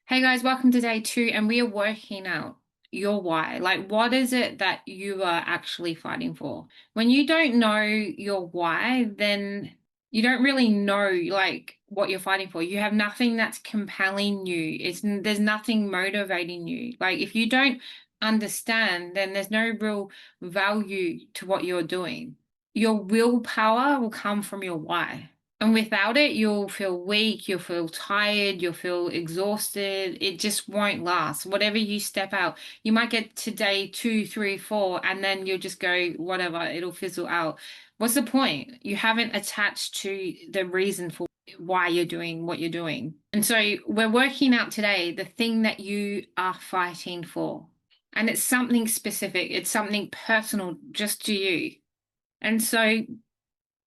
Hey guys, welcome to day two, and we are working out your why. Like, what is it that you are actually fighting for? When you don't know your why, then you don't really know like what you're fighting for. You have nothing that's compelling you. There's nothing motivating you. Like, if you don't understand, then there's no real value to what you're doing. Your willpower will come from your why. And without it, you'll feel weak, you'll feel tired, you'll feel exhausted. It just won't last. Whatever you step out, you might get to day two, three, four, and then you'll just go, whatever, it'll fizzle out. What's the point? You haven't attached to the reason for why you're doing what you're doing. And so we're working out today the thing that you are fighting for. And it's something specific, it's something personal just to you. And so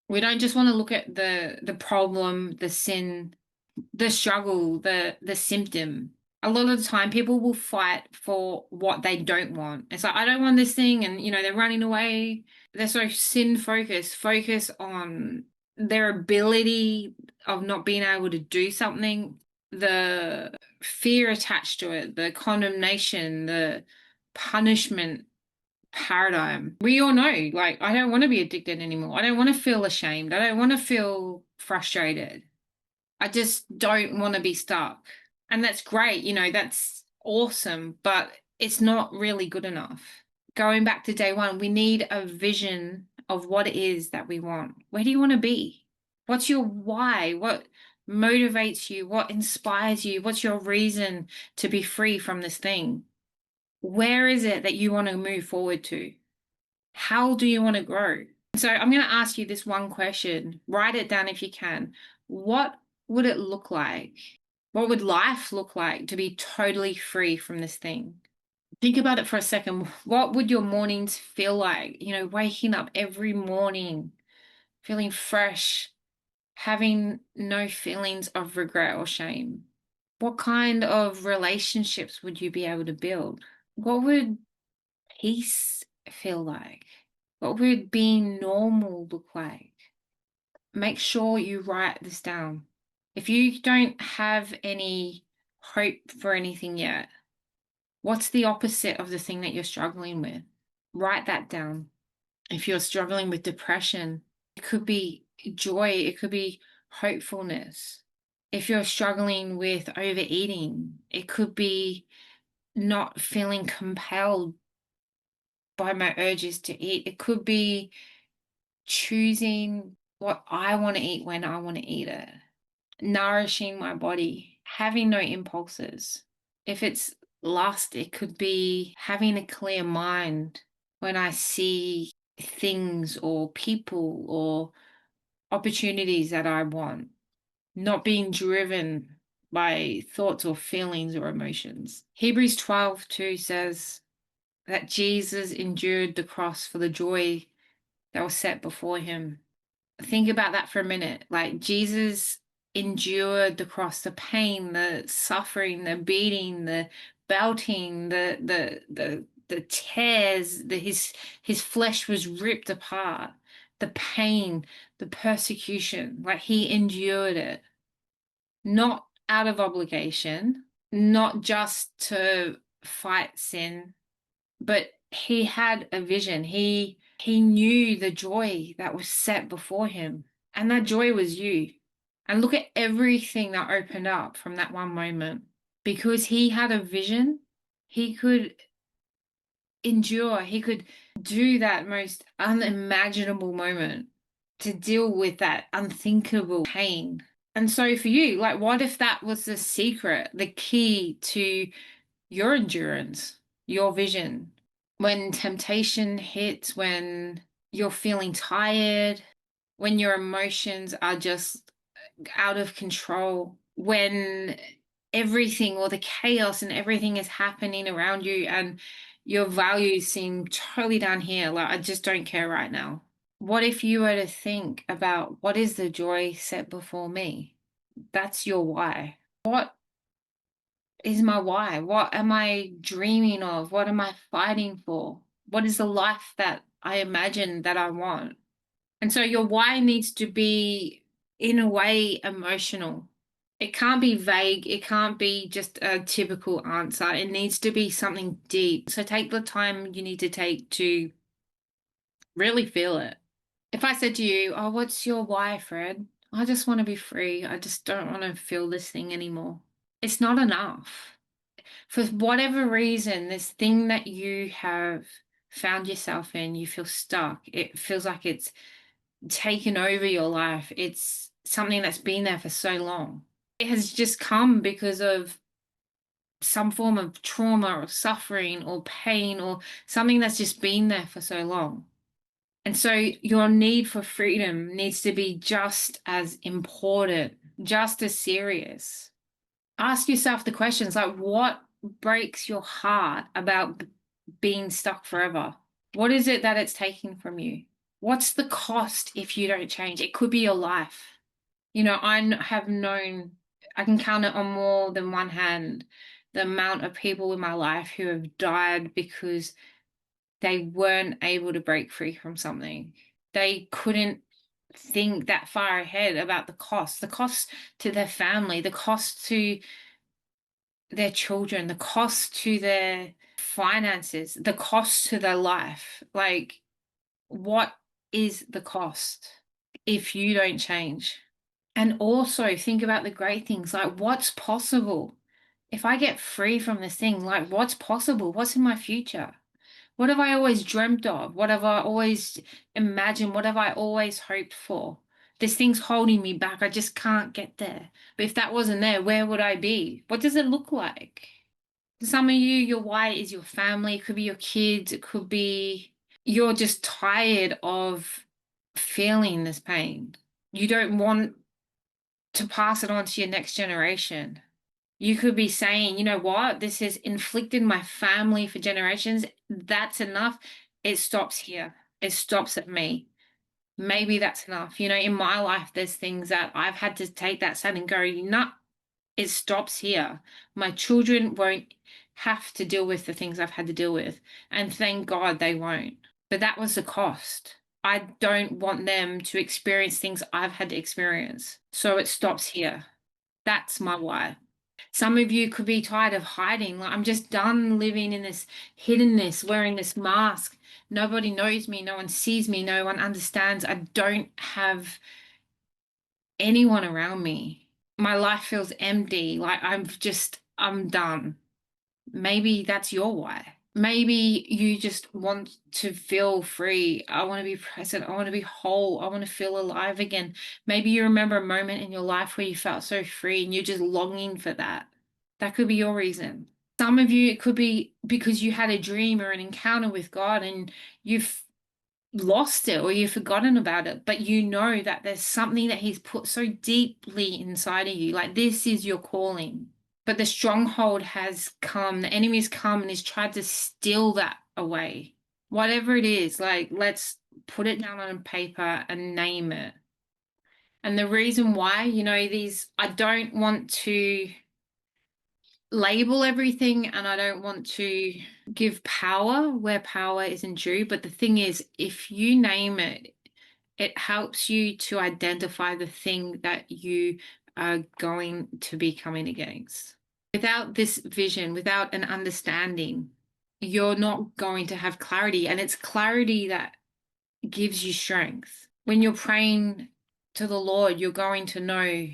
we don't just want to look at the problem, the sin, the struggle, the symptom. A lot of the time people will fight for what they don't want. It's like, I don't want this thing, and they're running away. They're so sin focused, focus on their ability of not being able to do something, the fear attached to it, the condemnation, the punishment paradigm. We all know, like, I don't want to be addicted anymore. I don't want to feel ashamed. I don't want to feel frustrated. I just don't want to be stuck. And that's great, that's awesome, but it's not really good enough. Going back to day one, we need a vision of what it is that we want. Where do you want to be? What's your why? What motivates you? What inspires you? What's your reason to be free from this thing? Where is it that you want to move forward to? How do you want to grow? So I'm going to ask you this one question. Write it down if you can. What would it look like? What would life look like to be totally free from this thing? Think about it for a second. What would your mornings feel like? Waking up every morning, feeling fresh, having no feelings of regret or shame. What kind of relationships would you be able to build? What would peace feel like? What would being normal look like? Make sure you write this down. If you don't have any hope for anything yet, what's the opposite of the thing that you're struggling with? Write that down. If you're struggling with depression, it could be joy, it could be hopefulness. If you're struggling with overeating, it could be not feeling compelled by my urges to eat. It could be choosing what I want to eat when I want to eat it, nourishing my body, having no impulses. If it's lust, it could be having a clear mind when I see things or people or opportunities that I want, not being driven by thoughts or feelings or emotions. Hebrews 12:2 says that Jesus endured the cross for the joy that was set before him. Think about that for a minute. Like, Jesus endured the cross, the pain, the suffering, the beating, the belting, the tears, his flesh was ripped apart, the pain, the persecution. Like, he endured it, not out of obligation, not just to fight sin, but he had a vision. He knew the joy that was set before him, and that joy was you. And look at everything that opened up from that one moment. Because he had a vision, he could endure, he could do that most unimaginable moment to deal with that unthinkable pain. And so for you, like, what if that was the secret, the key to your endurance, your vision? When temptation hits, when you're feeling tired, when your emotions are just out of control, when everything or the chaos and everything is happening around you and your values seem totally down here, like, I just don't care right now. What if you were to think about what is the joy set before me? That's your why. What is my why? What am I dreaming of? What am I fighting for? What is the life that I imagine that I want? And so your why needs to be, in a way, emotional. It can't be vague. It can't be just a typical answer. It needs to be something deep. So take the time you need to take to really feel it. If I said to you, "Oh, what's your why, Fred?" I just want to be free. I just don't want to feel this thing anymore. It's not enough. For whatever reason, this thing that you have found yourself in, you feel stuck. It feels like it's taken over your life. It's something that's been there for so long. It has just come because of some form of trauma or suffering or pain or something that's just been there for so long. And so your need for freedom needs to be just as important, just as serious. Ask yourself the questions like, what breaks your heart about being stuck forever? What is it that it's taking from you? What's the cost if you don't change? It could be your life. Have known, I can count it on more than one hand, the amount of people in my life who have died because they weren't able to break free from something. They couldn't think that far ahead about the cost to their family, the cost to their children, the cost to their finances, the cost to their life. Like, what is the cost if you don't change? And also think about the great things, like what's possible. If I get free from this thing, like what's possible? What's in my future? What have I always dreamt of? What have I always imagined? What have I always hoped for? This thing's holding me back. I just can't get there. But if that wasn't there, where would I be? What does it look like? For some of you, your why is your family. It could be your kids. It could be you're just tired of feeling this pain. You don't want to pass it on to your next generation. You could be saying, you know what, this has inflicted my family for generations. That's enough. It stops here. It stops at me. Maybe that's enough. In my life, there's things that I've had to take that side and go, no, it stops here. My children won't have to deal with the things I've had to deal with. And thank God they won't. But that was the cost. I don't want them to experience things I've had to experience. So it stops here. That's my why. Some of you could be tired of hiding. Like, I'm just done living in this hiddenness, wearing this mask. Nobody knows me. No one sees me. No one understands. I don't have anyone around me. My life feels empty. Like, I'm done. Maybe that's your why. Maybe you just want to feel free. I want to be present. I want to be whole. I want to feel alive again. Maybe you remember a moment in your life where you felt so free and you're just longing for that. That could be your reason. Some of you, it could be because you had a dream or an encounter with God and you've lost it or you've forgotten about it, but you know that there's something that He's put so deeply inside of you. Like, this is your calling. But the stronghold has come, the enemy's come and has tried to steal that away. Whatever it is, like, let's put it down on paper and name it. And the reason why, I don't want to label everything and I don't want to give power where power isn't due. But the thing is, if you name it, it helps you to identify the thing that you are going to be coming against. Without this vision, without an understanding, you're not going to have clarity. And it's clarity that gives you strength. When you're praying to the Lord, you're going to know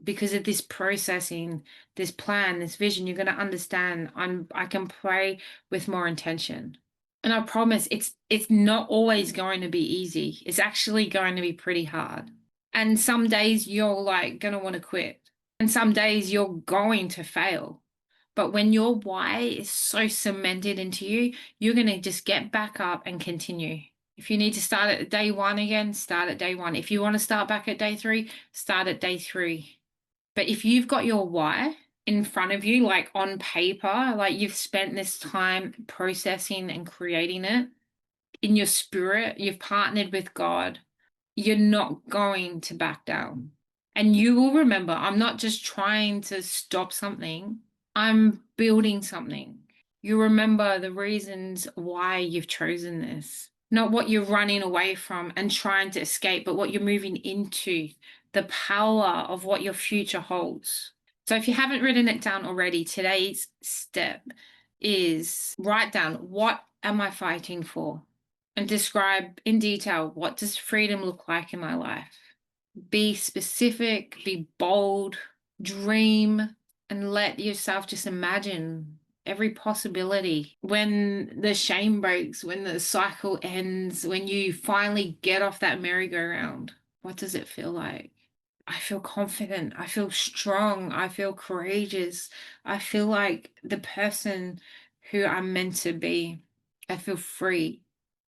because of this processing, this plan, this vision, you're going to understand I can pray with more intention. And I promise it's not always going to be easy. It's actually going to be pretty hard. And some days you're like going to want to quit. And some days you're going to fail. But when your why is so cemented into you, you're going to just get back up and continue. If you need to start at day one again, start at day one. If you want to start back at day three, start at day three. But if you've got your why in front of you, like on paper, like you've spent this time processing and creating it in your spirit, you've partnered with God, you're not going to back down. And you will remember, I'm not just trying to stop something, I'm building something. You remember the reasons why you've chosen this, not what you're running away from and trying to escape, but what you're moving into the power of what your future holds. So if you haven't written it down already, today's step is write down, what am I fighting for? And describe in detail, what does freedom look like in my life? Be specific, be bold, dream, and let yourself just imagine every possibility. When the shame breaks, when the cycle ends, when you finally get off that merry-go-round, what does it feel like? I feel confident. I feel strong. I feel courageous. I feel like the person who I'm meant to be. I feel free.